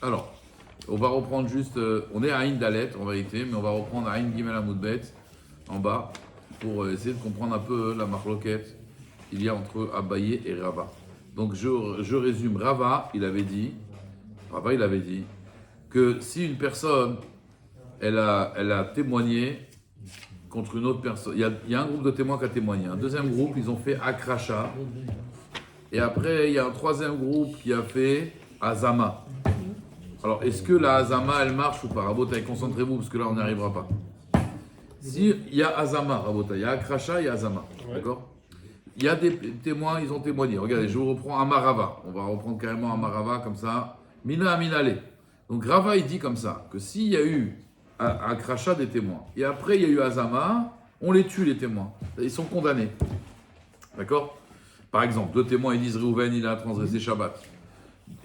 Alors, on va reprendre juste, on est à Aïn Dalet en vérité, mais on va reprendre Aïn Gimel Amoudbet en bas pour essayer de comprendre un peu la marloquette qu'il y a entre Abaye et Rava. Donc je résume, Rava il avait dit que si une personne elle a témoigné contre une autre personne, il y a un groupe de témoins qui a témoigné, un deuxième groupe ils ont fait Akracha, et après il y a un troisième groupe qui a fait Azama. Alors, est-ce que la Azama, elle marche ou pas? Rabotaï, concentrez-vous, parce que là, on n'y arrivera pas. Si il y a Azama, Rabotaï, il y a Akracha, il y a Azama, d'accord? Il y a des témoins, ils ont témoigné. Regardez, je vous reprends Amarava. On va reprendre carrément Amarava, comme ça. Mina Aminale. Donc, Rava, il dit comme ça, que s'il y a eu Akracha des témoins, et après, il y a eu Azama, on les tue, les témoins. Ils sont condamnés. D'accord? Par exemple, deux témoins, ils disent Réhouven, il a transgressé Shabbat.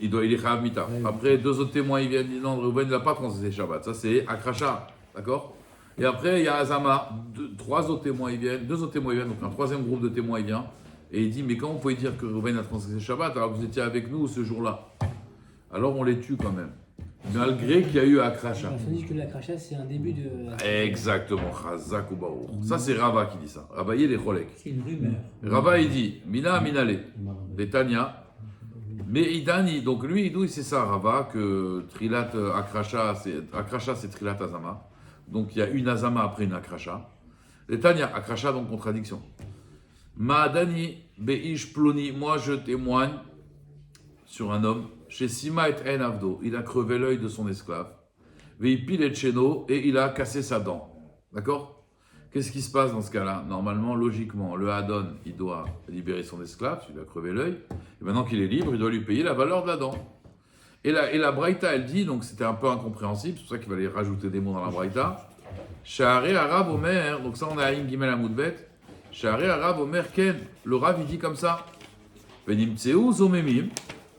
Il est Chayav Mita. Après, deux autres témoins, ils viennent dire non, Réhouven, il n'a pas transgressé Shabbat. Ça, c'est Akracha. D'accord? Et après, il y a Azama. Deux autres témoins, ils viennent. Donc un troisième groupe de témoins, il vient. Et il dit mais comment vous pouvez dire que Réhouven a transgressé Shabbat alors que vous étiez avec nous ce jour-là? Alors on les tue quand même. Malgré qu'il y a eu Akracha. Il faut dire que l'Akracha, c'est un début de. Exactement. Chazak ou Baruch. Ça, c'est Rava qui dit ça. Ravaye les Cholek. C'est une rumeur. Rava, il dit Mina Minale. Betania. Mais Idani, donc lui, c'est ça, Rava, que Trilat Akracha, c'est Trilat Azama. Donc il y a une Azama après une Akracha. Et Tania, Akracha, donc contradiction. Ma'adani, Beish Ploni, moi je témoigne sur un homme, chez Sima et En Avdo, il a crevé l'œil de son esclave. Veipil et Cheno, et il a cassé sa dent. D'accord? Qu'est-ce qui se passe dans ce cas-là? Normalement, logiquement, le Hadon, il doit libérer son esclave, il a crevé l'œil, et maintenant qu'il est libre, il doit lui payer la valeur de la dent. Et la Braïta, elle dit, donc c'était un peu incompréhensible, c'est pour ça qu'il fallait rajouter des mots dans la Braïta. Sha'aré Arabe Omer, donc ça on a Aïn Gimel Amoudbet. Sha'aré Arabe Omer Ken, le Rav il dit comme ça. Venim Tseu Zomemim,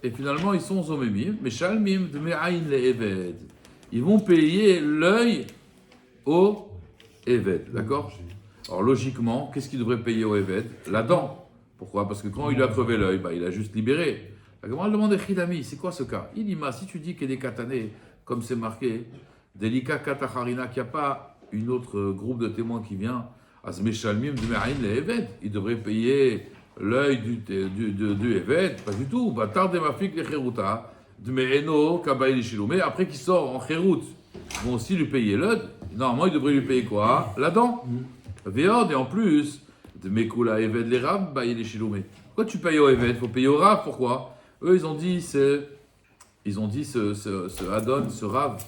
et finalement ils sont Zomemim, mais Shalmim Dme'aïn le Eved. Ils vont payer l'œil au Eved, d'accord? Alors logiquement, qu'est-ce qu'il devrait payer au Eved? La dent. Pourquoi? Parce que quand il lui a crevé l'œil, il a juste libéré. Comment elle demande Chidami, c'est quoi ce cas? Il dit, si tu dis qu'il est katané, comme c'est marqué, Delika Katacharina, qu'il n'y a pas une autre groupe de témoins qui vient, Asmeshalmim Dme'ain le Eved, il devrait payer l'œil du Eved, pas du tout. Batar de Mafik le Cheruta, Dme'eno Kabaï le Shilou. Mais après qu'il sort en Cherut, ils vont aussi lui payer l'œil. Normalement, il devrait lui payer quoi? La dent. Véord, et en plus, de Mekula Eved les Rab, il est chiloumé. Pourquoi tu payes au Eved? Il faut payer au Rab, pourquoi? Eux, ils ont dit, ce Adon, ce Rav,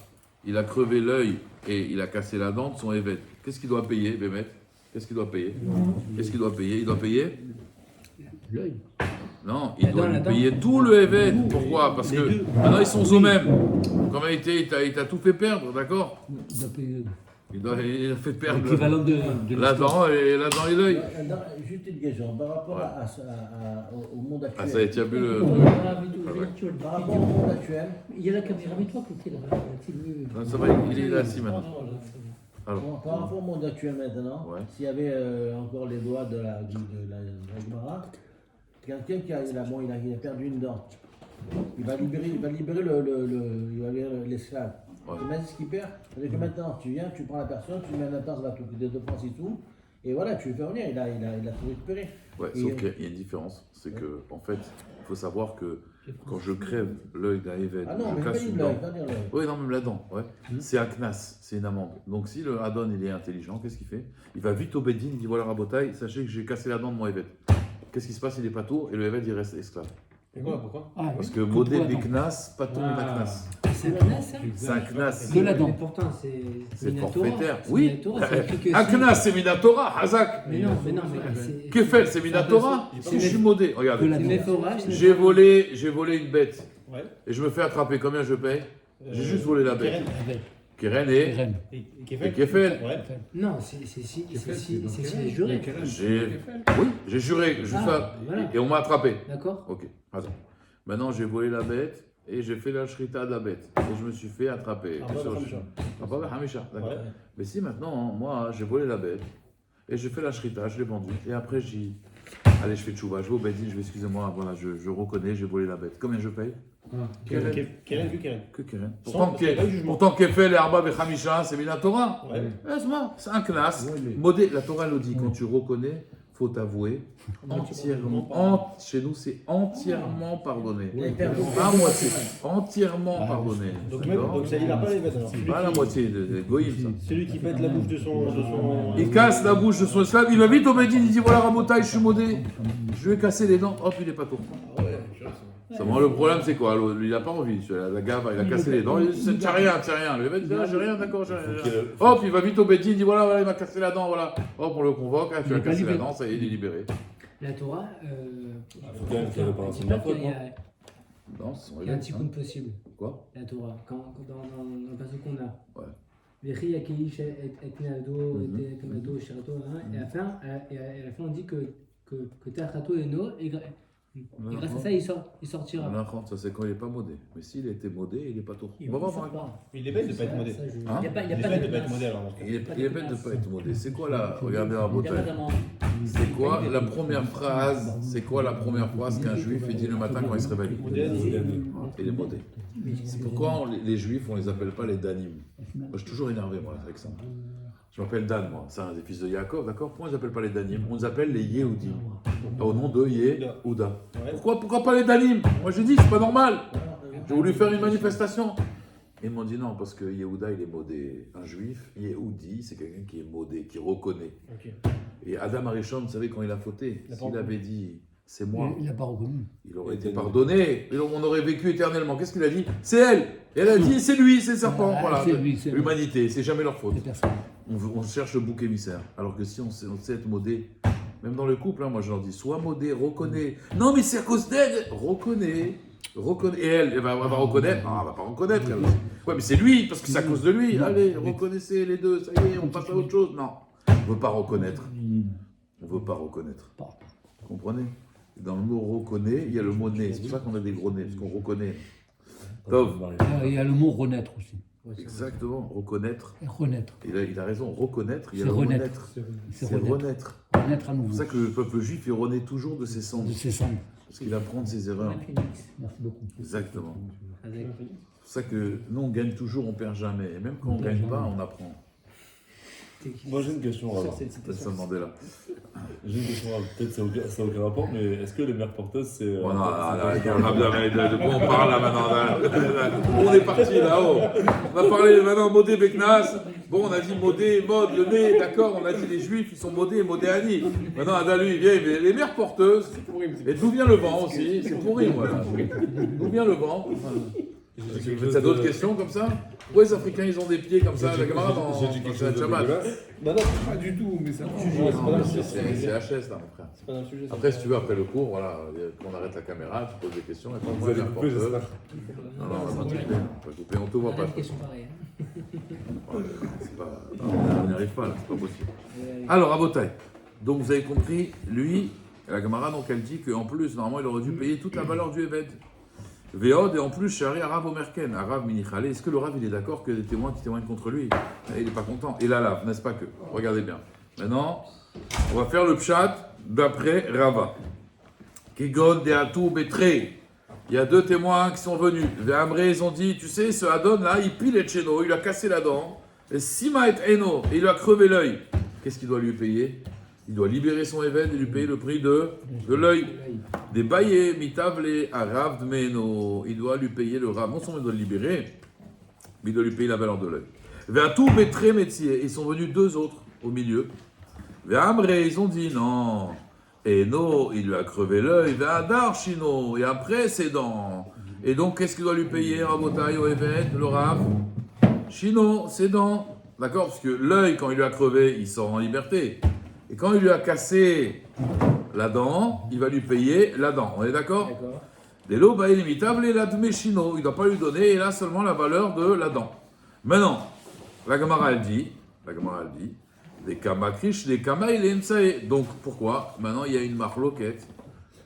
il a crevé l'œil et il a cassé la dent de son Eved. Qu'est-ce qu'il doit payer, Bémet? Qu'est-ce qu'il doit payer? Il doit payer L'œil. Non, il doit lui payer tout le Eved. Pourquoi? Parce que maintenant ils sont eux-mêmes. Comme il t'a tout fait perdre, d'accord? Il a fait perdre la dent et l'œil. Juste une question, par rapport au monde actuel. Ah, ça y est, tu as vu le truc. Par rapport au monde actuel. Il y a la caméra avec toi côté là. Non, ça va, il est là, assis maintenant. Alors. Par rapport au monde actuel maintenant, s'il y avait encore les doigts de la Gemara, quelqu'un qui a perdu une dent, il va libérer l'esclave. Imagine ce qu'il perd. C'est que maintenant, tu viens, tu prends la personne, tu mets un attente, va t'occuper de France et tout, et voilà, tu le fais revenir, il a tout récupéré. Ouais, sauf qu'il y a une différence, c'est que, en fait, il faut savoir que quand je crève l'œil d'un Eved, je casse une dent. Oui, non, même la dent, c'est un knas, c'est une amende. Donc si le Hadon, il est intelligent, qu'est-ce qu'il fait? Il va vite au Bedin, il dit voilà, Rabotaï, sachez que j'ai cassé la dent de mon Eved. Qu'est-ce qui se passe? Il est pas tour et le Eved, il reste esclave. Pourquoi? Parce que Modé Biknas, pas ton Knas. C'est un knas, ça? C'est un knas. Que la dent. Mais pourtant, c'est forfaitaire. Oui. Un knas, c'est Minatora, Hazak. Mais non. Que fait? C'est Minatora? Je suis modé. Regarde. J'ai volé une bête. Et je me fais attraper. Combien je paye? J'ai juste volé la bête. Keren et Kefel. Non, c'est si j'ai juré. Oui, j'ai juré. Et on m'a attrapé. D'accord. Ok. Maintenant, j'ai volé la bête et j'ai fait la shrita de la bête. Et je me suis fait attraper. Hamisha. D'accord. Mais si maintenant, moi, j'ai volé la bête et j'ai fait la shrita, je l'ai vendue. Et après, j'ai dit, allez, je fais tchouva. Je vais au Bedin, je vais, excusez-moi, voilà, je reconnais, j'ai volé la bête. Combien je paye? Keren. Keren, que Keren. Que Keren. Sans- c'est pas le jugement. Pourtant Kefel et Arba Bechamisha, c'est bien la Torah. Ouais. C'est un classe. Ouais, mais- Modé, la Torah le dit, quand tu reconnais, faut t'avouer entièrement. Chez nous, c'est entièrement pardonné. Pas à moitié, entièrement pardonné. Donc, même, D'accord. donc ça, il n'a pas les vêtements. Pas la moitié de Goïm, ça. Celui qui pète la bouche de son... Il casse la bouche de son esclave, il va vite au Médine, il dit voilà Rabotaï, je suis modé, je lui ai cassé les dents, hop, il est pas tour. Ah ouais, Seulement le problème c'est quoi? Lui il a pas envie, la gaffe, il a cassé les dents, il dit tiens rien, Le mec dit ah, j'ai rien, d'accord, j'ai rien. Hop, il va vite au Médine, il dit voilà, il m'a cassé la dent, voilà. Hop, on le convoque, ah, tu as cassé la dent, ça y est, il est libéré. La Torah, faut quand même qu'il y ait réparation de la faute, Non, ce sont il y a un les tikkun possible. Quoi? La Torah, dans le passage qu'on a. Ouais. Vechi Yakeish et Nado, et Kamado, Shirato, et à la fin on dit que Tachato et No, et grâce à ça il sortira. Ça c'est quand il n'est pas modé. Mais s'il était modé, il n'est pas tour. Il On va ne voir. sort pas. Il est bête de pas être modé. Hein? Il n'y a pas Il est de bête de pas être modé alors. Il est bête de ne pas être modé. C'est quoi la. Regardez la Il y a beauté. pas vraiment. C'est quoi la première phrase? C'est quoi la première phrase qu'un juif dit le matin quand il se réveille? Il est modé. C'est pourquoi les juifs, on les appelle pas les danim. Moi, je suis toujours énervé, moi, avec ça. Je m'appelle Dan, moi. C'est un des fils de Yaakov, d'accord? Pourquoi on les appelle pas les danim? On les appelle les Yehudim. Au nom de Yehuda. Pourquoi pas les danim? Moi, j'ai dit, c'est pas normal. J'ai voulu faire une manifestation. Ils m'ont dit non, parce que Yehuda, il est modé. Un juif, Yehudi, c'est quelqu'un qui est modé, qui reconnaît. Ok. Et Adam Arishon, vous savez, quand il a fauté, s'il avait dit c'est moi, Il n'a pas reconnu. il aurait été pardonné, et on aurait vécu éternellement. Qu'est-ce qu'il a dit? C'est elle. Et elle a dit c'est lui, c'est le serpent. Voilà. L'humanité, c'est jamais leur faute. On cherche le bouc émissaire. Alors que si on sait être modé, même dans le couple, hein, moi je leur dis sois modé, reconnais. Non, mais c'est à cause d'elle. Reconnais. Et elle va reconnaître. Non, elle va pas reconnaître. Elle. Ouais, mais c'est lui, parce que c'est à cause de lui. Allez, reconnaissez les deux, ça y est, on passe à autre chose. Non, on ne veut pas reconnaître. On ne veut pas reconnaître. Vous comprenez? Dans le mot reconnaît, il y a le mot nez. C'est pour ça qu'on a des gros nez, parce qu'on reconnaît. Tov. Il y a le mot renaître aussi. Exactement, reconnaître. Renaître. Il a raison, reconnaître, il y a C'est le renaître. C'est renaître. Renaître à C'est nouveau. pour ça que le peuple juif, il renaît toujours de ses cendres. De ses cendres. Parce qu'il apprend de ses erreurs. Merci beaucoup. Exactement. C'est pour ça que nous, on gagne toujours, on perd jamais. Et même quand on ne gagne pas, on apprend. Moi j'ai une question, Rav. Nelson Mandela. J'ai une question, Rav. Peut-être ça n'a aucun rapport, mais est-ce que les mères porteuses, c'est. Oh non, de quoi on parle là maintenant? On est parti là-haut. On a parlé maintenant modé Beknas. Bon, on a dit modé, mode, le nez, d'accord. On a dit les juifs, ils sont modés et modéani. Maintenant, Ada, lui, il vient, les mères porteuses. Et d'où vient le vent aussi? C'est pourri, voilà. D'où vient le vent? T'as d'autres questions comme ça? Pourquoi les Africains ils ont des pieds comme ça? La camarade dans le Shabbat. Non, pas du tout, mais c'est un sujet. C'est HS là, mon frère. C'est pas un sujet. Après, si tu veux, après le cours, voilà, on arrête la caméra, tu poses des questions. Et quand Vous allez couper, j'espère. Non, on va pas couper, on te voit pas. Une question pareille. On n'y arrive pas là, c'est pas possible. Alors, à Botaï. Donc vous avez compris, lui, la camarade, donc elle dit qu'en plus, normalement, il aurait dû payer toute la valeur du Eved. Véod, et en plus, Shari Arav Omerken, Arav Minichale. Est-ce que le Rav il est d'accord que des témoins qui témoignent contre lui, il n'est pas content? Et là, n'est-ce pas que? Regardez bien. Maintenant, on va faire le pshat d'après Rava. Kegon de Atou Betre. Il y a deux témoins qui sont venus. Véamré, ils ont dit, tu sais, ce Adon là, il pile et Tcheno, il a cassé la dent. Et Sima et Eno, et il lui a crevé l'œil. Qu'est-ce qu'il doit lui payer? Il doit libérer son évêque et lui payer le prix de l'œil. Des baillés, mitavlé, arav dmeno. Il doit lui payer le rav. Non seulement il doit le libérer, mais il doit lui payer la valeur de l'œil. Veatou betré métier. Ils sont venus deux autres au milieu. Veamré, ils ont dit non. Eno, il lui a crevé l'œil. Veadar chino. Et après, ses dents. Et donc, qu'est-ce qu'il doit lui payer, Rabotaï, au évêque, le rav? Chino, ses dents. D'accord? Parce que l'œil, quand il lui a crevé, il sort en liberté. Et quand il lui a cassé la dent, il va lui payer la dent. On est d'accord? Dès l'eau, il est imitable et la dmechino. Il ne doit pas lui donner, et là seulement la valeur de la dent. Maintenant, la Gemara elle dit, des kamakrish, des kamaïl et msae. Donc pourquoi? Maintenant il y a une marloquette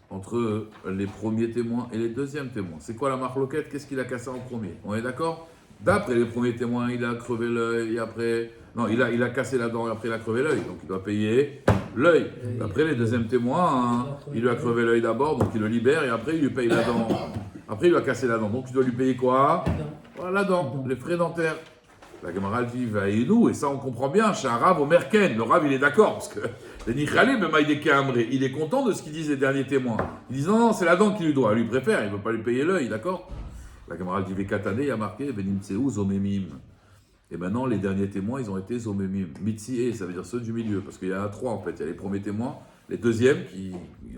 entre les premiers témoins et les deuxièmes témoins. C'est quoi la marloquette? Qu'est-ce qu'il a cassé en premier? On est d'accord? D'après les premiers témoins, il a crevé l'œil et après... Non, il a cassé la dent et après il a crevé l'œil, donc il doit payer l'œil. Après les deuxièmes témoins, il lui a crevé l'œil d'abord, donc il le libère et après il lui paye la dent. Après, il lui a cassé la dent. Donc, tu dois lui payer quoi? Non. Voilà, la dent, les frais dentaires. La Gemara dit, va et nous, et ça on comprend bien, chez un rave au Merken. Le rave il est d'accord, parce que il est content de ce qu'ils disent les derniers témoins. Ils disent non, c'est la dent qui lui doit, lui il préfère, il ne veut pas lui payer l'œil, d'accord? La Gemara dit, Vekatane, il y a marqué, Benimtseu Zomemim. Et maintenant, les derniers témoins, ils ont été Zomemim. Mitsi, ça veut dire ceux du milieu, parce qu'il y en a trois en fait. Il y a les premiers témoins, les deuxièmes qui,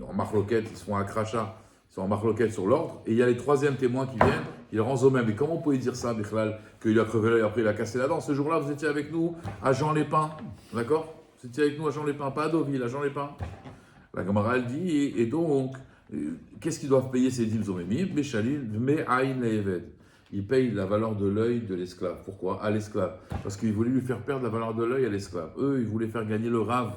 en marloquette, ils se font un crachat, ils sont en marloquette sur l'ordre, et il y a les troisièmes témoins qui viennent. Il rend Zomem. Mais comment vous pouvez dire ça, Bichlal, qu'il lui a crevé l'œil, après il a cassé la dent? Ce jour-là, vous étiez avec nous à Jean-Lépin, d'accord? Vous étiez avec nous à Jean-Lépin, pas à Deauville, à Jean-Lépin. La Gemara elle dit, et donc, qu'est-ce qu'ils doivent payer ces dîmes Zomemim? Béchalil, Me'aïn Le'eved. Ils payent la valeur de l'œil de l'esclave. Pourquoi? À l'esclave. Parce qu'ils voulaient lui faire perdre la valeur de l'œil à l'esclave. Eux, ils voulaient faire gagner le rave.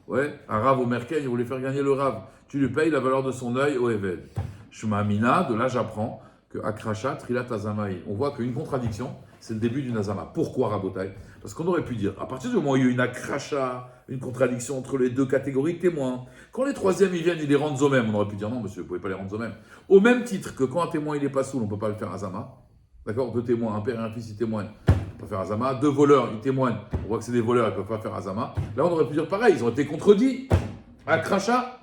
Ouais, un rave au Merken, ils voulaient faire gagner le rave. Tu lui payes la valeur de son œil au Eved. Shema Mina, de là j'apprends que Akrasha, Trilat Azamaï. On voit qu'une contradiction, c'est le début d'une Azama. Pourquoi Rabotai? Parce qu'on aurait pu dire, à partir du moment où il y a eu une Akrasha, une contradiction entre les deux catégories de témoins, quand les troisièmes ils viennent, ils les rendent Zomem, on aurait pu dire non monsieur, vous ne pouvez pas les rendre Zomem. Au même titre que quand un témoin il n'est pas saoul, on ne peut pas le faire Azama. D'accord? Deux témoins, un père et un fils, ils témoignent. On ne peut pas faire Azama. Deux voleurs, ils témoignent. On voit que c'est des voleurs, ils ne peuvent pas faire Azama. Là, on aurait pu dire pareil, ils ont été contredits. Akrasha.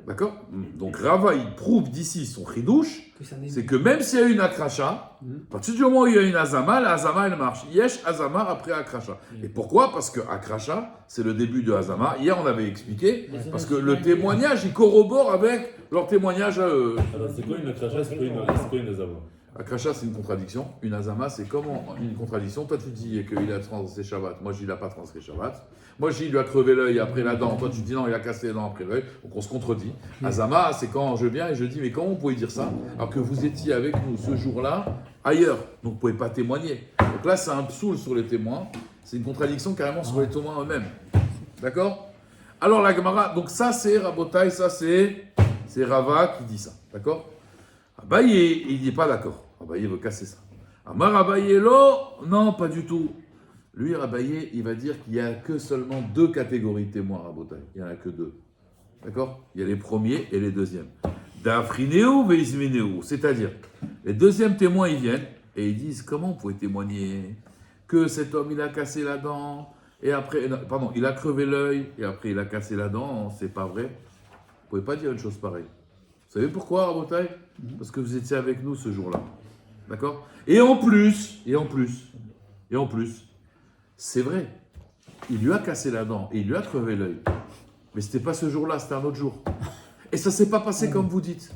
D'accord? Donc Rava, il prouve d'ici son chidouche, c'est que même s'il y a eu une Akrasha, à partir du moment où il y a une Azama, la Azama elle marche. Yesh Azama après Akrasha. Et pourquoi? Parce que Akrasha, c'est le début de Azama. Hier, on avait expliqué, parce que le témoignage, il corrobore avec leur témoignage à eux. Alors, c'est quoi une Akrasha, c'est quoi une Azama? Akrasha, c'est une contradiction. Une Azama, c'est comment une contradiction? Toi, tu dis qu'il a transgressé Shabbat. Moi, je dis qu'il n'a pas transgressé Shabbat. Moi, je dis qu'il lui a crevé l'œil après la dent. Toi, tu dis non, il a cassé les dents après l'œil. Donc, on se contredit. Azama, c'est quand je viens et je dis, mais comment vous pouvez dire ça alors que vous étiez avec nous ce jour-là ailleurs? Donc, vous ne pouvez pas témoigner. Donc là, c'est un psoul sur les témoins. C'est une contradiction carrément sur les témoins eux-mêmes. D'accord? Alors, la Gemara, donc ça, c'est Rabotai, ça, c'est Rava qui dit ça. D'accord? Abaye, il n'est pas d'accord. Abaye veut casser ça. Amar Abaye, non, pas du tout. Lui, Abaye, il va dire qu'il n'y a que seulement deux catégories de témoins à Rabotai. Il n'y en a que deux. D'accord? Il y a les premiers et les deuxièmes. D'Afrineu, Veizmineu. C'est-à-dire, les deuxièmes témoins, ils viennent et ils disent comment vous pouvez témoigner que cet homme, il a cassé la dent et après, pardon, il a crevé l'œil et après, il a cassé la dent. C'est pas vrai. Vous ne pouvez pas dire une chose pareille. Vous savez pourquoi, Rabotai? Parce que vous étiez avec nous ce jour-là. D'accord? Et en plus, c'est vrai. Il lui a cassé la dent et il lui a crevé l'œil. Mais c'était pas ce jour-là, c'était un autre jour. Et ça s'est pas passé comme vous dites.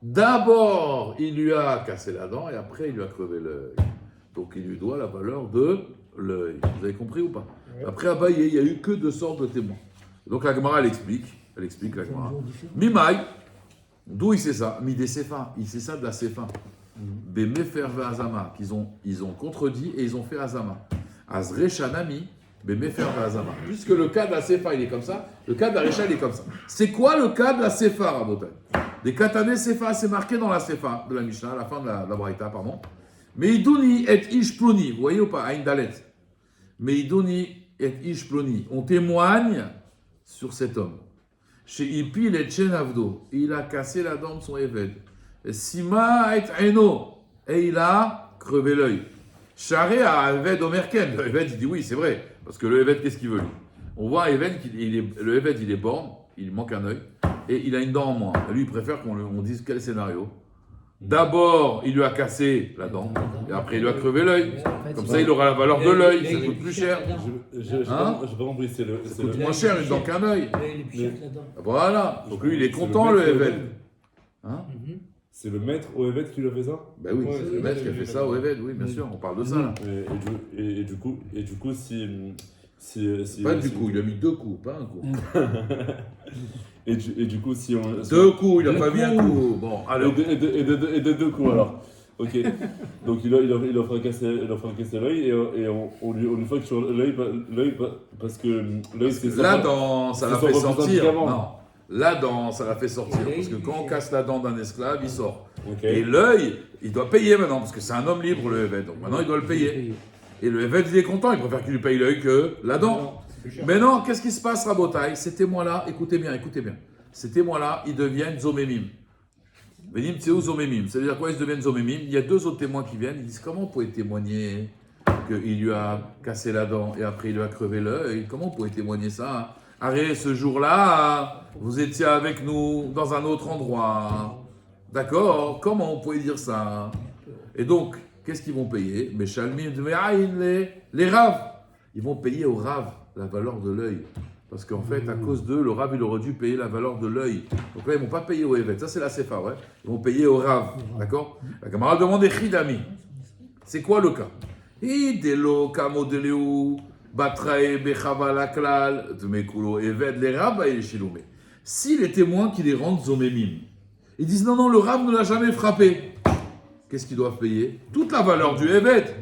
D'abord, il lui a cassé la dent et après, il lui a crevé l'œil. Donc, il lui doit la valeur de l'œil. Vous avez compris ou pas? Après Abaye, il n'y a eu que deux sortes de témoins. Donc, la Gemara, elle explique la Gemara. Mimaï. D'où il sait ça? Midé Sefa. Il sait ça de la Sefa. Bemefer ve Azama. Ils ont contredit et ils ont fait Azama. Azrechanami. Bemefer ve Azama. Puisque le cas de la Sefa, il est comme ça, le cas de la Recha, il est comme ça. C'est quoi le cas de la Sefa, Rabotai? Des Katané Sefa, c'est marqué dans la Sefa de la Mishnah, à la fin de la Braïta, pardon. Meiduni et Ishploni. Vous voyez ou pas? Aïn Dalet. Meiduni et Ishploni. On témoigne sur cet homme. Chez Ipil et Chenavdo, il a cassé la dent de son Eved. Sima et Eno, et il a crevé l'œil. Charé à Eved Omerken. Le Eved, il dit oui, c'est vrai. Parce que le Eved, qu'est-ce qu'il veut lui? On voit Eved, le Eved, il est borne, il manque un œil, et il a une dent en moins. Lui, il préfère qu'on dise quel scénario. D'abord, il lui a cassé la dent, et après, il lui a crevé l'œil. Comme ça, il aura la valeur de l'œil, ça coûte plus cher. Je pas compris, ça coûte moins cher une dent qu'un œil. Voilà. Donc lui, il est content, le Eved. Hein? C'est le maître au Eved qui lui a fait ça? Ben oui, c'est le maître qui a fait ça au Eved, oui, bien sûr, on parle de ça là. Et du coup, si pas du coup, il a mis deux coups, pas un coup. et du coup, si on... Deux coups, il a pas mis un coup. Bon, alors. Et de deux coups alors. Ok. Donc il a fracassé l'œil et on lui frappe sur l'œil parce que l'œil c'est ça. La dent, ça l'a fait sortir. Non. La dent, ça l'a fait sortir. Parce que quand on casse la dent d'un esclave, il sort. Okay. Et l'œil, il doit payer maintenant, parce que c'est un homme libre, le Eved. Donc maintenant, il doit le payer. Et le Eved, il est content, il préfère qu'il lui paye l'œil que la dent. Mais non, qu'est-ce qui se passe, Rabotai? Ces témoins-là, écoutez bien. Ces témoins-là, ils deviennent Zomemim. Venim tseu zomemim. Ça veut dire quoi, ils deviennent zomemim? Il y a deux autres témoins qui viennent, ils disent comment vous pouvez témoigner qu'il lui a cassé la dent et après il lui a crevé l'œil? Comment vous pouvez témoigner ça? Arrête, ce jour-là, vous étiez avec nous dans un autre endroit. D'accord? Comment vous pouvez dire ça? Et donc, qu'est-ce qu'ils vont payer? Meshalmim dme'ayin les raves. Ils vont payer au rave la valeur de l'œil. Parce qu'en fait, à cause d'eux, le rave, il aurait dû payer la valeur de l'œil. Donc là, ils ne vont pas payer au evet. Ça, c'est la sefa, ouais. Ils vont payer au rave. D'accord? La camarade demande Chidami. C'est quoi le cas? Idelo kamodeleu batrae bechavalaklal dmekulo evet les raves et les shiloumé. Si les témoins qui les rendent zomemim, ils disent non, le rave ne l'a jamais frappé, qu'est-ce qu'ils doivent payer? Toute la valeur du evet.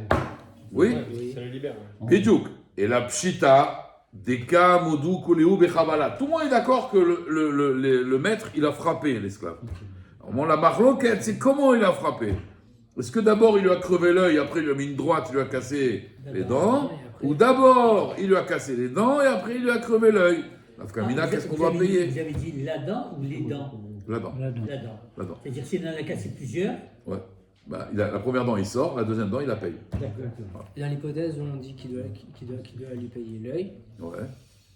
Oui? Ça le libère. Bidjouk. Et la pshita. Deka, Modou, Koléou, Bechavala. Tout le monde est d'accord que le maître, il a frappé l'esclave. Alors, la marloquette, c'est comment il a frappé. Est-ce que d'abord il lui a crevé l'œil, après il lui a mis une droite, il lui a cassé les dents? Ou d'abord il lui a cassé les dents et après il lui a crevé l'œil? L'Afkamina, qu'est-ce qu'on doit payer? Vous avez dit la dent ou les dents? La dent. La dent. C'est-à-dire s'il en a cassé plusieurs? Ouais. Bah, la première dent il sort, la deuxième dent il la paye. D'accord. Dans l'hypothèse où on dit qu'il doit lui payer l'œil, Ouais.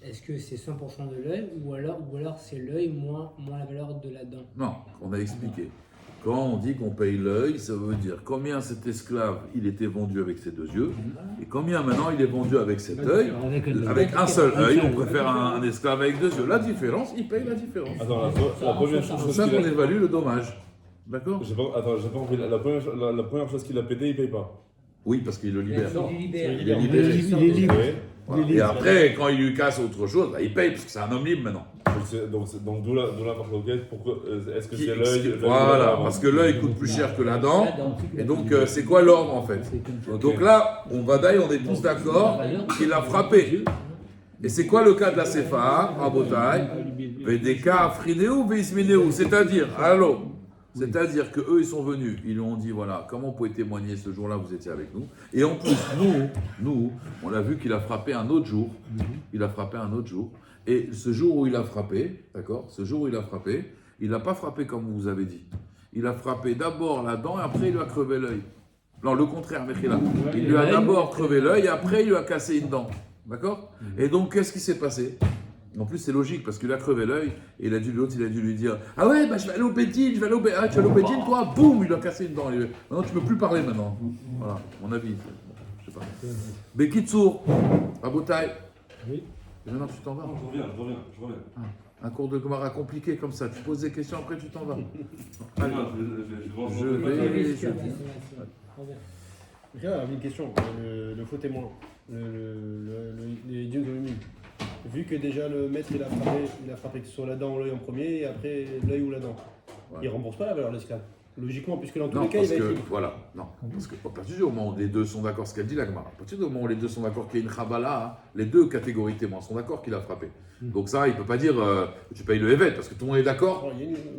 est-ce que c'est 100% de l'œil ou alors c'est l'œil moins la valeur de la dent? Non, on a expliqué. Quand on dit qu'on paye l'œil, ça veut dire combien cet esclave il était vendu avec ses deux yeux et combien maintenant il est vendu avec cet œil. Avec un seul œil, on préfère un esclave avec deux yeux. La différence, il paye la différence. Attends, la première chose C'est ça qu'il qu'on a... évalue le dommage. D'accord? J'ai pas compris. La première chose qu'il a pété, il paye pas. Oui, parce qu'il le libère. Il est Il est libéré. Il est libre. Voilà. Et après, quand il lui casse autre chose, bah, il paye parce que c'est un homme libre maintenant. Donc d'où la marloquette, pourquoi est-ce que c'est l'œil? Voilà, parce que l'œil coûte plus cher que la dent. Et donc, c'est quoi l'ordre en fait? Donc là, on est tous d'accord qu'il a frappé. Et c'est quoi le cas de la Sefa, Rabotai? Vedeka, Frineu, Veismineu. C'est-à-dire que eux ils sont venus, ils lui ont dit voilà, comment vous pouvez témoigner ce jour-là, vous étiez avec nous. Et en plus, nous, on a vu qu'il a frappé un autre jour. Il a frappé un autre jour. Et ce jour où il a frappé, d'accord, il n'a pas frappé comme vous avez dit. Il a frappé d'abord la dent et après il lui a crevé l'œil. Non, le contraire, Mechila. Il lui a d'abord crevé l'œil et après il lui a cassé une dent. D'accord? Et donc, qu'est-ce qui s'est passé? En plus, c'est logique parce qu'il a crevé l'œil et l'autre, il a dû lui dire ah ouais, bah je vais aller au Bédine, tu vas aller au Bédine, toi, boum, il lui a cassé une dent. Maintenant, tu ne peux plus parler maintenant. Voilà, mon avis. Je sais pas. Bekitsour, Rabotai. Oui. Et maintenant, tu t'en vas. Je reviens. Un cours de Gemara compliqué comme ça. Tu poses des questions, après tu t'en vas. Allez. Je vais. J'avais une question. Le faux témoin, les dieux de l'ennemi. Vu que déjà le maître il a frappé sur la dent, l'œil en premier et après l'œil ou la dent, il rembourse pas la valeur de l'esclave. Logiquement, puisque dans tous les cas, il va être libre. Voilà, non. Parce qu'à partir du moment où les deux sont d'accord, ce qu'elle dit la Gemara, à partir du moment où les deux sont d'accord qu'il y a une Chabala, les deux catégories témoins sont d'accord qu'il a frappé. Donc ça, il ne peut pas dire tu payes le Evet, parce que tout le monde est d'accord.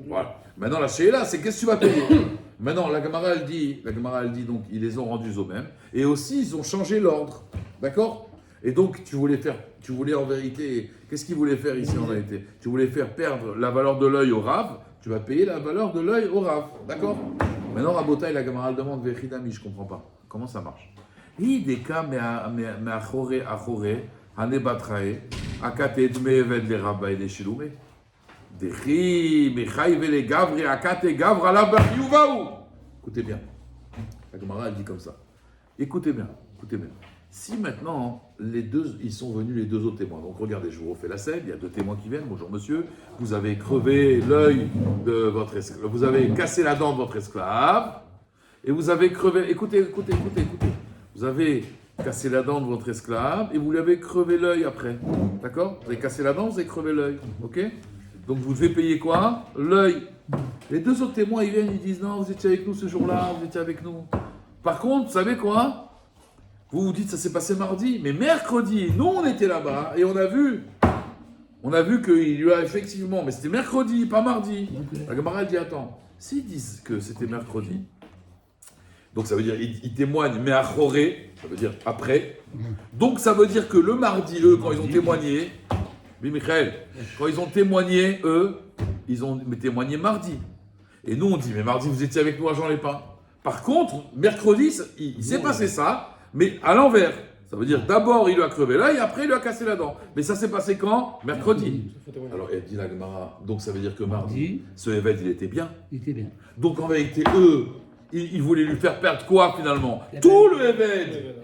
Voilà. Maintenant, la Sheila, c'est qu'est-ce que tu vas payer? Maintenant, la Gemara, elle dit, donc, ils les ont rendus au même. Et aussi, ils ont changé l'ordre. D'accord? Et donc, tu voulais en vérité, qu'est-ce qu'ils voulaient faire ici en réalité? Tu voulais faire perdre la valeur de l'œil au Rav, tu vas payer la valeur de l'œil au Rav. D'accord? Maintenant, Rabotai, la Gemara demande Vechidami, je ne comprends pas. Comment ça marche? Ideka me'achore hanebatrae, akate dme'eved le rabba et les shiloumé. Dechi mechayve le gavri, akate gavra la bariuvaou. Écoutez bien. La Gemara, elle dit comme ça. Écoutez bien. Si maintenant, ils sont venus les deux autres témoins, donc regardez, je vous refais la scène, il y a deux témoins qui viennent, bonjour monsieur, vous avez crevé l'œil de votre esclave, vous avez cassé la dent de votre esclave, et vous avez crevé, écoutez, vous avez cassé la dent de votre esclave, et vous lui avez crevé l'œil après, d'accord? Vous avez cassé la dent, vous avez crevé l'œil, ok? Donc vous devez payer quoi? L'œil. Les deux autres témoins, ils viennent, ils disent non, vous étiez avec nous ce jour-là, vous étiez avec nous. Par contre, vous savez quoi? Vous vous dites, ça s'est passé mardi, mais mercredi, nous on était là-bas et on a vu qu'il lui a effectivement, mais c'était mercredi, pas mardi. La Gemara dit, attends, s'ils disent que c'était mercredi, donc ça veut dire, ils témoignent, mais à Choré, ça veut dire après, donc ça veut dire que le mardi, eux, quand ils ont témoigné, oui Michael, quand ils ont témoigné, eux, ils ont témoigné mardi. Et nous, on dit, mais mardi, vous étiez avec nous à Jean Lépin. Par contre, mercredi, il s'est passé ça, mais à l'envers. Ça veut dire, d'abord, il lui a crevé l'œil, après, il lui a cassé la dent. Mais ça s'est passé quand? Mercredi. Alors, elle dit la Gemara, donc ça veut dire que mardi, ce Eved, il était bien. Il était bien. Donc, en vérité, eux, ils voulaient lui faire perdre quoi, finalement? Tout le Eved.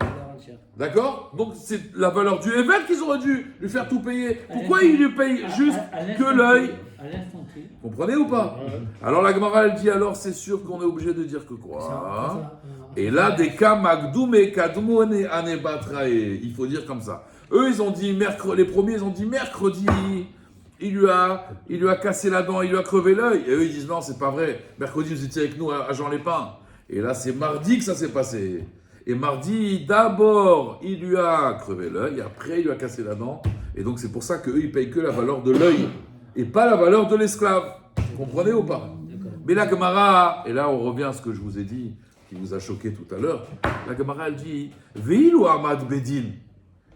D'accord? Donc, c'est la valeur du Eved qu'ils auraient dû lui faire tout payer. Pourquoi ils lui payent juste que l'œil? À l'instant T. Vous comprenez ou pas? Alors la Gemara elle dit alors c'est sûr qu'on est obligé de dire que quoi? Et là des cas magdoum et kadmone anebatrae. Il faut dire comme ça. Eux ils ont dit mercredi, les premiers ils ont dit mercredi. Il lui a cassé la dent, il lui a crevé l'œil. Et eux ils disent non c'est pas vrai. Mercredi vous étiez avec nous à Jean Lépin. Et là c'est mardi que ça s'est passé. Et mardi d'abord il lui a crevé l'œil, après il lui a cassé la dent. Et donc c'est pour ça qu'eux ils payent que la valeur de l'œil. Et pas la valeur de l'esclave. Vous comprenez ou pas? Mais la Gemara, et là on revient à ce que je vous ai dit, qui vous a choqué tout à l'heure, la Gemara elle dit, Veil ou Ahmad Bedin?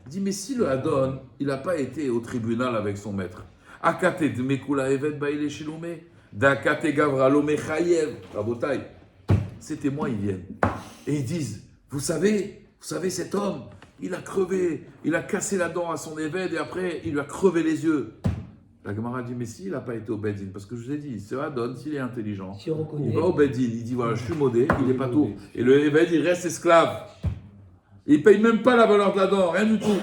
Il dit, mais si le Hadon, il n'a pas été au tribunal avec son maître, Akate Dmekula Evet Baile Shilume, Dakate Gavralo Mechayev, Rabotai, ces témoins ils viennent, et ils disent, vous savez cet homme, il a crevé, il a cassé la dent à son évêque, et après il lui a crevé les yeux. La Gemara dit, mais si, il n'a pas été au Bedin, parce que je vous ai dit, ce Hadon, s'il est intelligent, il va au Bedin, il dit, voilà, je suis modé, il n'est pas tout. Et le Éved, il reste esclave. Il ne paye même pas la valeur de la dent, rien du tout.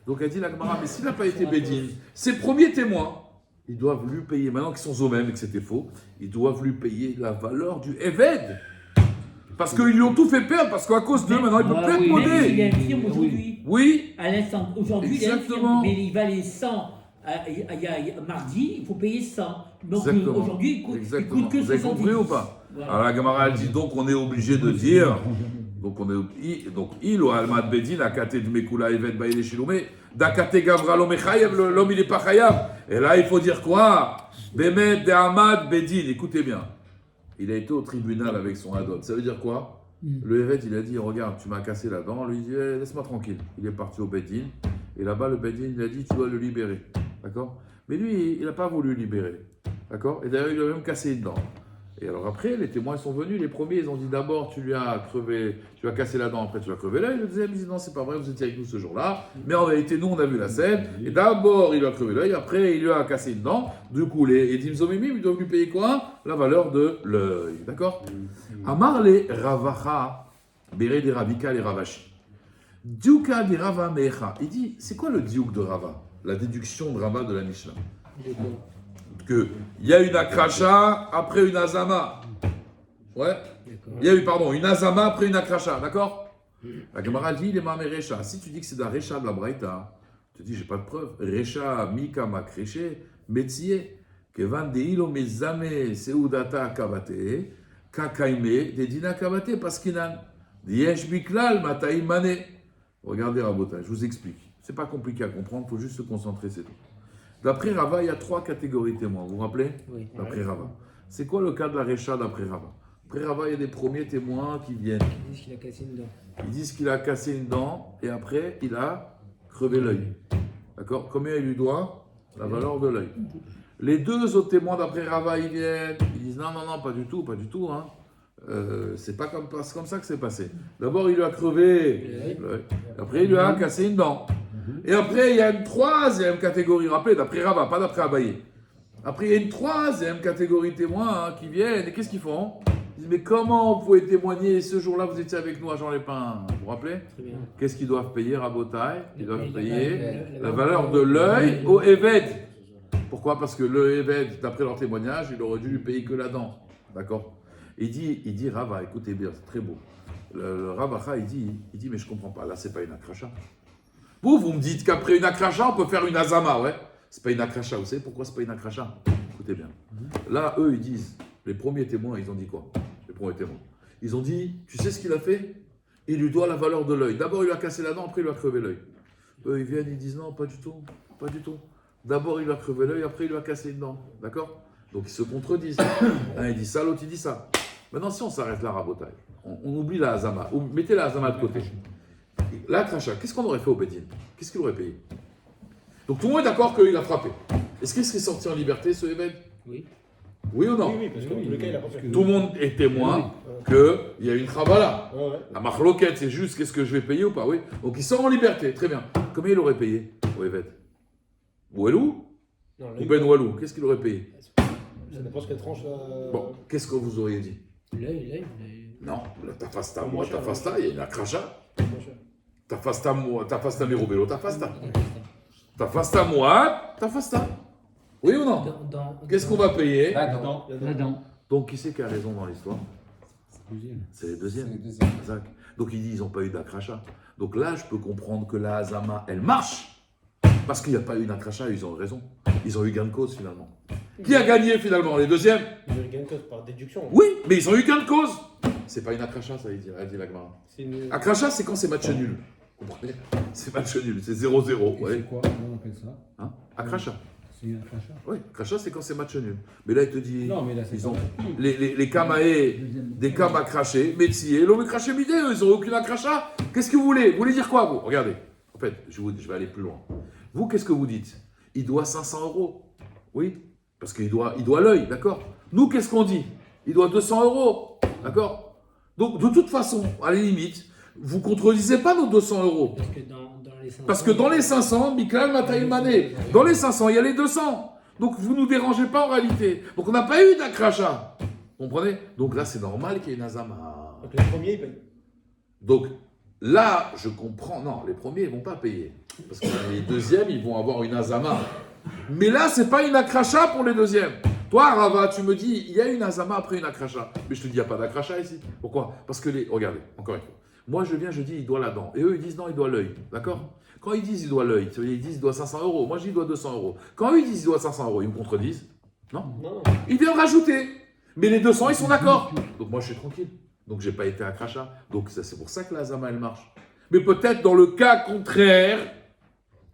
Donc elle dit, la Gemara, mais s'il n'a pas été Bedin, ses premiers témoins, ils doivent lui payer, maintenant qu'ils sont eux-mêmes et que c'était faux, ils doivent lui payer la valeur du Éved. Parce qu'ils lui ont tout fait perdre, parce qu'à cause d'eux, maintenant, il ne peut plus être modé. Il est infirme aujourd'hui. Oui. À l'instant, aujourd'hui, il est Exactement. infirme, mais il valait 100. Il y a mardi, il faut payer 100. Donc Exactement. aujourd'hui, il coûte que Vous avez 70. compris ou pas? Voilà. Alors la Gemara elle dit donc on est obligé de dire donc il ou almad bedin akate dmekula evet baile shilume dakate gavralo mechayev l'homme il est pas chayav. Et là il faut dire quoi? Bemet de amad bedin. Écoutez bien, il a été au tribunal avec son Hadon. Ça veut dire quoi? Le évêque il a dit regarde tu m'as cassé la dent. Lui il dit laisse-moi tranquille. Il est parti au bedin et là-bas le bedin il a dit tu dois le libérer. D'accord? Mais lui, il n'a pas voulu libérer. D'accord? Et d'ailleurs, il a même cassé une dent. Et alors après, les témoins sont venus. Les premiers, ils ont dit d'abord, tu as cassé la dent, après tu as crevé l'œil. Le deuxième, ils dit non, c'est pas vrai, vous étiez avec nous ce jour-là. Mais en réalité, nous, on a vu la scène. Et d'abord, il lui a crevé l'œil, après, il lui a cassé une dent. Du coup, les Dimzomimim, ils doivent lui payer quoi? La valeur de l'œil. D'accord? Amar les Ravacha, Bere des Ravika les Ravashi. Diuka des Rava Mecha. Il dit, c'est quoi le diouk de Rava? La déduction de Rava de la Mishnah. Que il y a une akracha après une azama. Ouais. Il y a eu, une azama après une akracha, d'accord? La Gemara dit, les mamé recha. Si tu dis que c'est de la recha de la braïta, tu dis, j'ai pas de preuve. Recha mika makreche, metsiye, kevan de ilo mezame seudata kabate, kakaime, de dina kabate, paskinan, yesh biklal mataï mane. Regardez Rabota, je vous explique. C'est pas compliqué à comprendre, il faut juste se concentrer, c'est tout. D'après Rava, il y a 3 catégories de témoins, vous vous rappelez? Oui. D'après Rava. C'est quoi le cas de la Recha d'après Rava? Après Rava, il y a des premiers témoins qui viennent. Ils disent qu'il a cassé une dent. Ils disent qu'il a cassé une dent et après, il a crevé l'œil. D'accord? Combien il lui doit? La valeur de l'œil. Les 2 autres témoins d'après Rava, ils viennent. Ils disent non, pas du tout. Hein. C'est pas comme ça que c'est passé. D'abord, il lui a crevé l'œil. Après, il lui a cassé une dent. Et après, il y a une 3e catégorie, rappelez, d'après Rava, pas d'après Abaye. Après, il y a une 3e catégorie de témoins qui viennent, et qu'est-ce qu'ils font? Ils disent, mais comment vous pouvez témoigner? Ce jour-là, vous étiez avec nous à Jean Lépin. Vous vous rappelez? Qu'est-ce qu'ils doivent payer, Rabotai? Ils doivent payer la valeur de l'œil au Éved. Pourquoi? Parce que le Éved, d'après leur témoignage, il aurait dû lui payer que la dent. D'accord? Il dit Rava, écoutez bien, c'est très beau. Le Ravacha, il dit, mais je comprends pas, là, c'est pas une akracha. Vous me dites qu'après une akracha, on peut faire une azama, ouais. C'est pas une akracha, vous savez pourquoi c'est pas une akracha? Écoutez bien. Là, eux, ils disent, les premiers témoins, ils ont dit quoi? Les premiers témoins. Ils ont dit, tu sais ce qu'il a fait? Il lui doit la valeur de l'œil. D'abord, il lui a cassé la dent, après, il lui a crevé l'œil. Eux, ils viennent, ils disent, non, pas du tout. D'abord, il lui a crevé l'œil, après, il lui a cassé une dent. D'accord? Donc, ils se contredisent. Un, il dit ça, l'autre, il dit ça. Maintenant, si on s'arrête là, Rabotai, on oublie la azama. Ou mettez la azama de côté. La kracha, qu'est-ce qu'on aurait fait au Bedin? Qu'est-ce qu'il aurait payé? Donc tout le monde est d'accord qu'il a frappé. Est-ce qu'il serait sorti en liberté, ce Éved? Oui. Oui ou non? Oui, parce que dans tous les cas, il a pas fait. Tout le monde est témoin qu'il y a une Chavala. La marloquette, c'est juste qu'est-ce que je vais payer ou pas, oui. Donc il sort en liberté, très bien. Combien il aurait payé, Evet? Walou ou Ben Walou? Qu'est-ce qu'il aurait payé? Ça dépend ce qu'elle tranche là. Bon, qu'est-ce que vous auriez dit? L'œil. Non, la tafasta, moi, tafasta, il y a une akracha. Moins cher. Tafasta, moi, tafasta, mirobelo, tafasta. Tafasta, moi, tafasta. Oui ou non? Qu'est-ce qu'on va payer? Là-dedans. Donc, qui c'est qui a raison dans l'histoire? C'est les deuxièmes. Exact. Donc, il dit ils n'ont pas eu d'akracha. Donc là, je peux comprendre que la Hazama, elle marche. Parce qu'il n'y a pas eu d'akracha, ils ont raison. Ils ont eu gain de cause finalement. Qui a gagné finalement? Les deuxièmes? Ils ont eu gain de cause par déduction. Oui, mais ils ont eu gain de cause. C'est pas une akracha, ça, il dit la Gemara. C'est une. Akracha, c'est quand c'est match nul. Vous comprenez? C'est match nul, c'est 0-0. Ouais. C'est quoi? Comment on appelle ça? Hein? Akracha. C'est un crachat. Oui, akracha, c'est quand c'est match nul. Mais là, il te dit. Non, mais là, c'est ils ont pas- les Kamae, des Kam à cracher, Metsier, l'homme craché midé, ils n'ont aucun akracha. Qu'est-ce que vous voulez? Vous voulez dire quoi, vous? Regardez. En fait, je vais aller plus loin. Vous, qu'est-ce que vous dites? Il doit 500 €. Oui, parce qu'il doit l'œil, d'accord? Nous, qu'est-ce qu'on dit? Il doit 200 €, d'accord? Donc, de toute façon, à la limite, vous ne contredisez pas nos 200 €. Parce que dans les 500. Parce que dans les 500, Michael Mataï Mané, dans les 500, il y a les 200. Donc, vous ne nous dérangez pas en réalité. Donc, on n'a pas eu d'akracha. Vous comprenez? Donc là, c'est normal qu'il y ait une azama. Donc les premiers, ils payent. Donc, là, je comprends. Non, les premiers, ils ne vont pas payer. Parce que les deuxièmes, ils vont avoir une azama. Mais là, ce n'est pas une akracha pour les deuxièmes. Toi, Rava, tu me dis, il y a une azama après une akracha. Mais je te dis, il n'y a pas d'akracha ici. Pourquoi? Parce que regardez, encore une fois. Moi, je viens, je dis, il doit la dent. Et eux, ils disent, non, il doit l'œil. D'accord? Quand ils disent, il doit l'œil, ils disent, il doit 500 €. Moi, je dis, il doit 200 €. Quand eux, ils disent, il doit 500 €, ils me contredisent. Non? Non. Ils viennent rajouter. Mais les 200, ils sont d'accord. Donc moi, je suis tranquille. Donc, je n'ai pas été un crachat. Donc, c'est pour ça que la Zama, elle marche. Mais peut-être dans le cas contraire,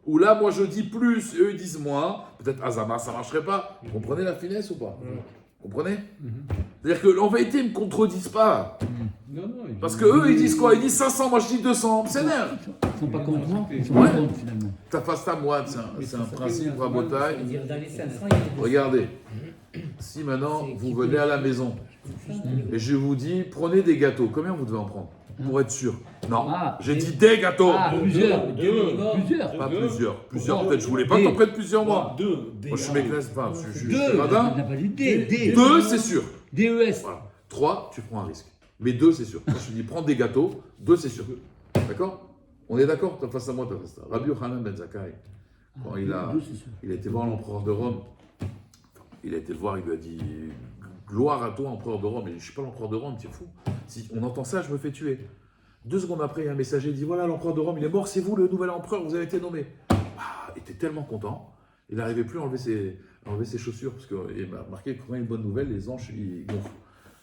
où là, moi, je dis plus, et eux, ils disent moins, peut-être Azama, ça ne marcherait pas. Vous comprenez la finesse ou pas? Vous comprenez? C'est-à-dire qu'en vérité, ils ne me contredisent pas. Non, Parce que eux, ils disent quoi? Ils disent 500, moi, je dis 200. C'est nerf. Ils ne sont pas contents. Ils sont Ouais. pas contents finalement. Ta face à moi, c'est un principe rabotaille. Dans les 500, il y a des Regardez, si maintenant vous venez à la maison et je vous dis prenez des gâteaux, combien vous devez en prendre pour être sûr? Non, Ah, j'ai dit des gâteaux, Plusieurs. minimum. pas plusieurs. Plusieurs, peut-être je voulais pas que t'en prennes plusieurs moi. Deux. Moi je suis méclaise, enfin je suis Deux. radin. On n'a pas dit D. Deux, c'est sûr. DES. Voilà. 3, tu prends un risque. Mais 2, c'est sûr. Quand je te dis prends des gâteaux, 2, c'est sûr. D'accord? On est d'accord? T'as face à moi, t'as face à Rabbi Yochanan ben Zakkai, quand il a été voir l'empereur de Rome, il a été le voir, il lui a dit gloire à toi, empereur de Rome. Il dit, je suis pas l'empereur de Rome, t'es fou. Si on entend ça, je me fais tuer. 2 secondes après, il y a un messager, il dit voilà, l'empereur de Rome, il est mort, c'est vous le nouvel empereur, vous avez été nommé. Ah, il était tellement content, il n'arrivait plus à enlever ses chaussures, parce qu'il m'a marqué que quand il y a une bonne nouvelle, les hanches, ils gonflent.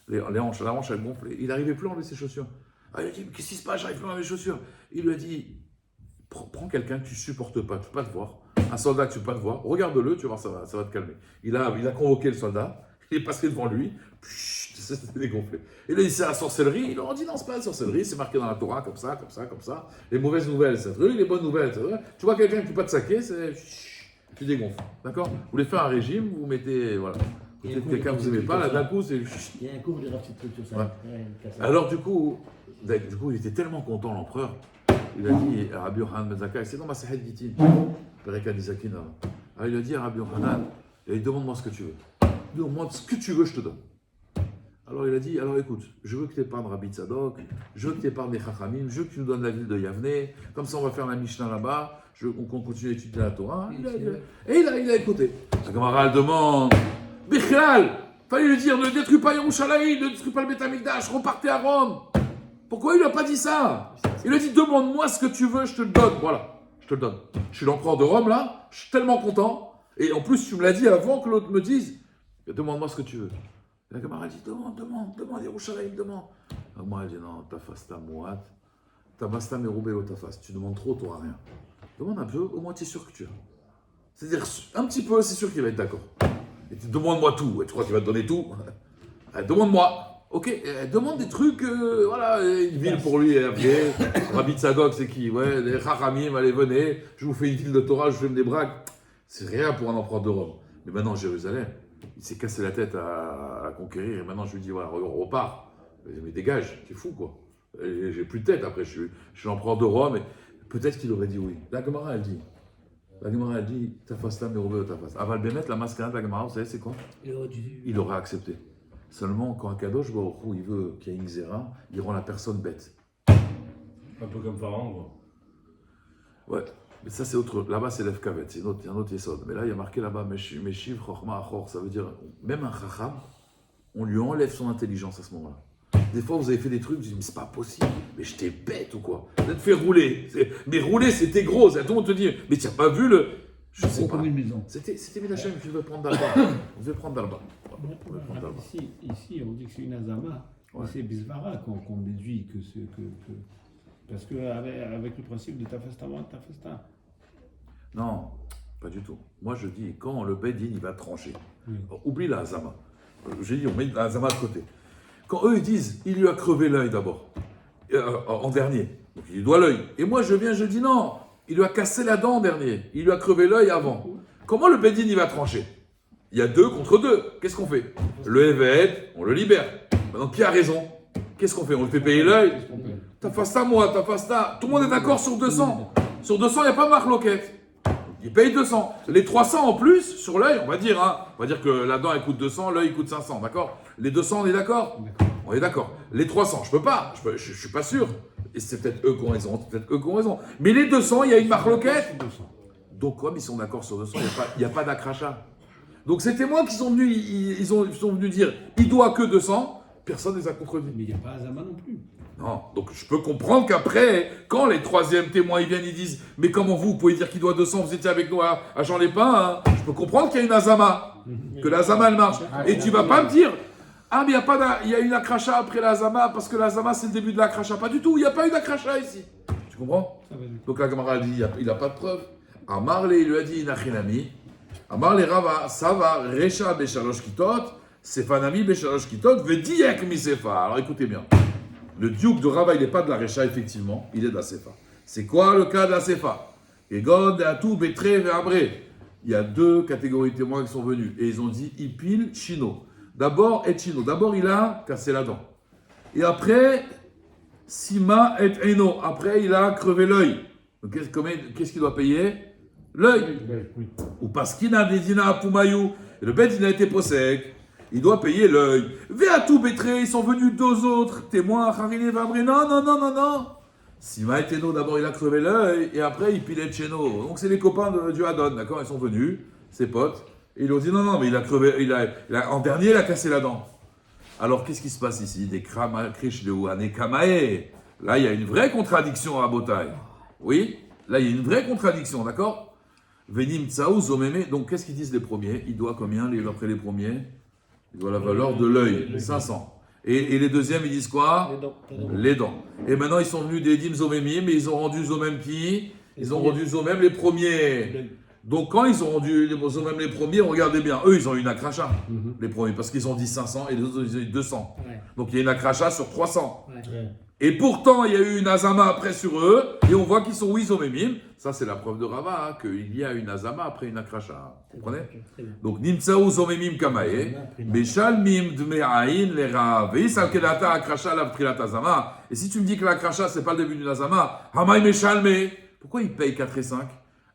La hanche, elle gonfle. Il n'arrivait plus à enlever ses chaussures. Ah, il a dit, mais qu'est-ce qui se passe, j'arrive plus à enlever mes chaussures. Il lui a dit, prends quelqu'un que tu ne supportes pas, tu ne peux pas te voir. Un soldat que tu ne peux pas te voir, regarde-le, tu vas voir, ça va te calmer. Il a convoqué le soldat, il est passé devant lui, c'était dégonflé. Il a dit, c'est la sorcellerie. Il leur a dit, non, c'est pas la sorcellerie, c'est marqué dans la Torah, comme ça. Les mauvaises nouvelles, c'est vrai, les bonnes nouvelles, c'est vrai. Tu vois quelqu'un qui ne peut pas te saquer, c'est. Tu dégonfles. D'accord? Vous voulez faire un régime, vous mettez. Voilà. Peut-être quelqu'un que vous n'aimez pas, là d'un coup, c'est. Il y a un cours de la petite truc sur ça. Ouais. Alors, du coup, il était tellement content, l'empereur. Il a dit à Rabbi Yochanan ben Zakkai, c'est dans ma Sahel Gitin, Pereka Nisakin. Alors, il a dit à Rabbi Yochanan, il a dit, demande-moi ce que tu veux. Demande-moi ce que tu veux, je te donne. Alors, il a dit, alors écoute, je veux que tu épargnes Rabbi Tzadok, je veux que tu épargnes les Chachamim, je veux que tu nous donnes la ville de Yavne, comme ça on va faire la Mishnah là-bas, je veux qu'on continue à étudier la Torah. Et il a écouté. La Gemara, elle demande, Bichlal, fallait lui dire, ne détruis pas Yerushalayim, ne détruis pas le Beth Amikdash, repartez à Rome. Pourquoi il n'a pas dit ça? Il a dit, demande-moi ce que tu veux, je te le donne. Voilà, je te le donne. Je suis l'empereur de Rome là, je suis tellement content. Et en plus, tu me l'as dit avant que l'autre me dise, demande-moi ce que tu veux. Et la camarade dit, demande, Yerushalayim, demande. La camarade dit, non, tafasta mouat, tabasta meroubé au tafas. Tu demandes trop, tu n'auras rien. Demande un peu, au moins tu es sûr que tu as. C'est-à-dire, un petit peu, c'est sûr qu'il va être d'accord. Et demande-moi tout. Et tu crois qu'il va te donner tout? Demande-moi. Ok, demande des trucs, voilà, une ville pour lui, Rabbi Tzadok, c'est qui? Ouais, les Chachamim, allez, venez, je vous fais une ville de Torah, je vous fais des braques. C'est rien pour un empereur de Rome. Mais maintenant, Jérusalem, Il s'est cassé la tête à conquérir et maintenant je lui dis voilà, on repart. Mais dégage, t'es fou quoi. Et j'ai plus de tête après, je suis l'empereur de Rome et peut-être qu'il aurait dit oui. La Gemara elle dit, ta face là, mais on veut ta face. Aval Bémet, la mascarade de la Gemara, vous savez c'est quoi? Il aurait accepté. Seulement quand Akadosh Baruch Hu, il veut qu'il y ait une xéra, il rend la personne bête. Un peu comme Pharaon, quoi. Ouais, mais ça c'est autre. Là-bas c'est l'Efkavet, c'est un autre Yesod. Mais là il y a marqué là-bas, Meshiv, Chochma, Achor, ça veut dire, même un Chacham, on lui enlève son intelligence à ce moment-là. Des fois vous avez fait des trucs, vous dites, mais c'est pas possible, mais j'étais bête ou quoi? Vous êtes fait rouler. Mais rouler c'était gros, tout le monde te dit, mais tu n'as pas vu le. Je sais pas. Comme une maison. C'était Midachem, je vais prendre d'Alba. Je vais prendre d'Alba. Ici, on dit que c'est une azama, Ouais. c'est Bisvara qu'on déduit que parce que avec le principe de tafasta, Non, pas du tout. Moi je dis, quand le Bedin il va trancher, Oui. oublie la Hazama. J'ai dit, on met la Hazama de côté. Quand eux ils disent, il lui a crevé l'œil d'abord, en dernier, donc il lui doit l'œil. Et moi je viens, je dis non, il lui a cassé la dent en dernier, il lui a crevé l'œil avant. Comment le Bedin il va trancher? Il y a 2 contre 2. Qu'est-ce qu'on fait? Le Eved, on le libère. Maintenant, qui a raison? Qu'est-ce qu'on fait? On le fait payer l'œil? T'as fasta, moi, t'as fasta. Tout le monde est d'accord sur 200. Sur 200, il n'y a pas de marloquette. Il paye 200. Les 300 en plus, sur l'œil, on va dire, que la dent, elle coûte 200, l'œil, il coûte 500, d'accord? Les 200, on est d'accord? On est d'accord. Les 300, je peux pas. Je suis pas sûr. Et c'est peut-être eux qui ont raison. Mais les 200, il y a une marloquette. Donc, comme ils sont d'accord sur 200, il n'y a pas d'accrachat. Donc, c'est tes témoins qui sont venus, ils sont venus dire, il doit que 200, personne ne les a contredits. Mais il n'y a pas azama non plus. Non, donc je peux comprendre qu'après, quand les 3e témoins ils viennent, ils disent, mais comment vous pouvez dire qu'il doit 200, vous étiez avec nous à Jean Lépin, hein? Je peux comprendre qu'il y a une azama, que la azama elle marche. Et tu vas pas me dire, ah mais il y a une akracha après la azama, parce que la azama c'est le début de l'akracha. Pas du tout, il n'y a pas eu d'akracha ici. Tu comprends? Donc la Gemara dit, il n'a pas de preuve. Amarle, il lui a dit, Nachinami. Amarle Rava, ça va, Recha Beshalosh Kitot, Sefanami Beshalosh Kitot, Vediek Misefa. Alors écoutez bien. Le duc de Rava, il n'est pas de la Recha, effectivement, il est de la Sefa. C'est quoi le cas de la Sefa? Egod, Atou, Betre, Veabré. Il y a 2 catégories de témoins qui sont venus. Et ils ont dit Ipil, Chino. D'abord, et Chino. D'abord, il a cassé la dent. Et après, Sima et Eno. Après, il a crevé l'œil. Donc, qu'est-ce qu'il doit payer? L'œil. Ou parce qu'il a des dina à Poumayou. Et le bête, il a été possèque. Il doit payer l'œil. Véatou Bétré, ils sont venus 2 autres témoins, Harine et Vabré. Non. Sima et Eno, d'abord, il a crevé l'œil. Et après, il pilait Cheno. Donc, c'est les copains du Hadon, d'accord? Ils sont venus, ses potes. Et ils lui ont dit non, mais il a crevé. En dernier, il a cassé la dent. Alors, qu'est-ce qui se passe ici? Des Krish Leuane Kamae. Là, il y a une vraie contradiction à Botaï. Oui? Là, il y a une vraie contradiction, d'accord? Venim Tsaou Zomeme. Donc, qu'est-ce qu'ils disent les premiers? Il doit combien après les premiers? Il doit la valeur de l'œil, 500. Et les deuxièmes, ils disent quoi? Les dents. Et maintenant, ils sont venus des Dim Zomemim, mais ils ont rendu Zomem qui? Ils ont rendu Zomem les premiers. Donc, quand ils ont rendu Zomem les premiers, regardez bien, eux, ils ont eu une akracha, les premiers, parce qu'ils ont dit 500 et les autres, ils ont eu 200. Ouais. Donc, il y a une akracha sur 300. Ouais. Et pourtant, il y a eu une azama après sur eux, et on voit qu'ils sont Zomemim. Ça, c'est la preuve de Rava, qu'il y a une azama après une akracha. Vous comprenez? Très bien. Donc, Nimtsaou Zomemim Kamae, Beshalmim Dme'ain Lera, Veisal Kedata Akracha la Trilat Azama. Et si tu me dis que l'akracha, c'est pas le début d'une azama, Hamay Meshalme, pourquoi ils payent 4 et 5?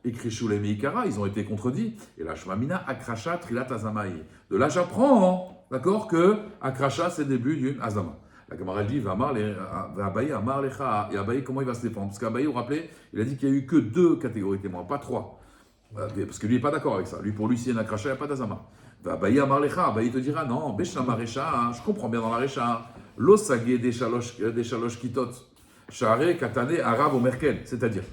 Et Krishou les Meikara, ils ont été contredits. Et la Shmamina Akracha Trilat Azamaï. De là, j'apprends, d'accord, que Akracha, c'est le début d'une azama. La Gemara dit, Abaye Amar Lecha. Et Abaye, comment il va se défendre? Parce qu'Abaye, vous vous rappelez, il a dit qu'il n'y a eu que 2 catégories de témoins, pas 3. Parce que lui n'est pas d'accord avec ça. Pour lui, s'il y a une akracha, il n'y a pas d'azama. Abaye Amar Lecha. Abaye te dira, non, Beshlama Recha, je comprends bien dans la Recha. L'osagé des Shalosh Kitot. Share Katane Arav au Merkel. C'est-à-dire,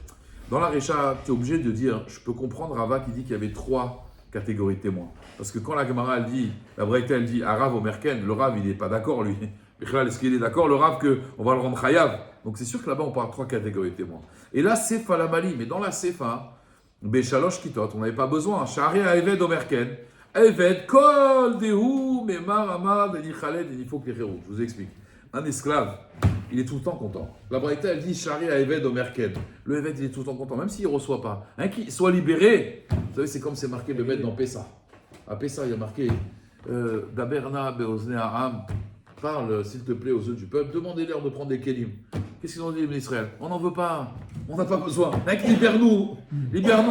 dans la Recha, tu es obligé de dire, je peux comprendre Rava qui dit qu'il y avait 3 catégories de témoins. Parce que quand la Gemara, elle dit, la Breita, elle dit Arav au Merkel, le Rav, il n'est pas d'accord, lui. Est-ce qu'il est d'accord, le Rav, qu'on va le rendre Chayav? Donc c'est sûr que là-bas, on parle de 3 catégories de témoins. Et là, Sefa la Mali, mais dans la Sefa, Béchalosh Kitot, on n'avait pas besoin. Shari a Eved Omerken. Eved, Kol, Dehu, Memar, Amad, Eni Khaled, Eni Fok, Lerou. Je vous explique. Un esclave, il est tout le temps content. La Braïta, elle dit Shari a Eved Omerken. Le Eved, il est tout le temps content, même s'il ne reçoit pas. Qu'il soit libéré. Vous savez, c'est comme c'est marqué le maître dans Pessa. À Pessa, il y a marqué Daberna Beozne Ha'am, parle s'il te plaît aux yeux du peuple, demandez-leur de prendre des kélim. Qu'est-ce qu'ils ont dit les Israël? On n'en veut pas, on n'a pas besoin. Mec, libère-nous, libère-nous.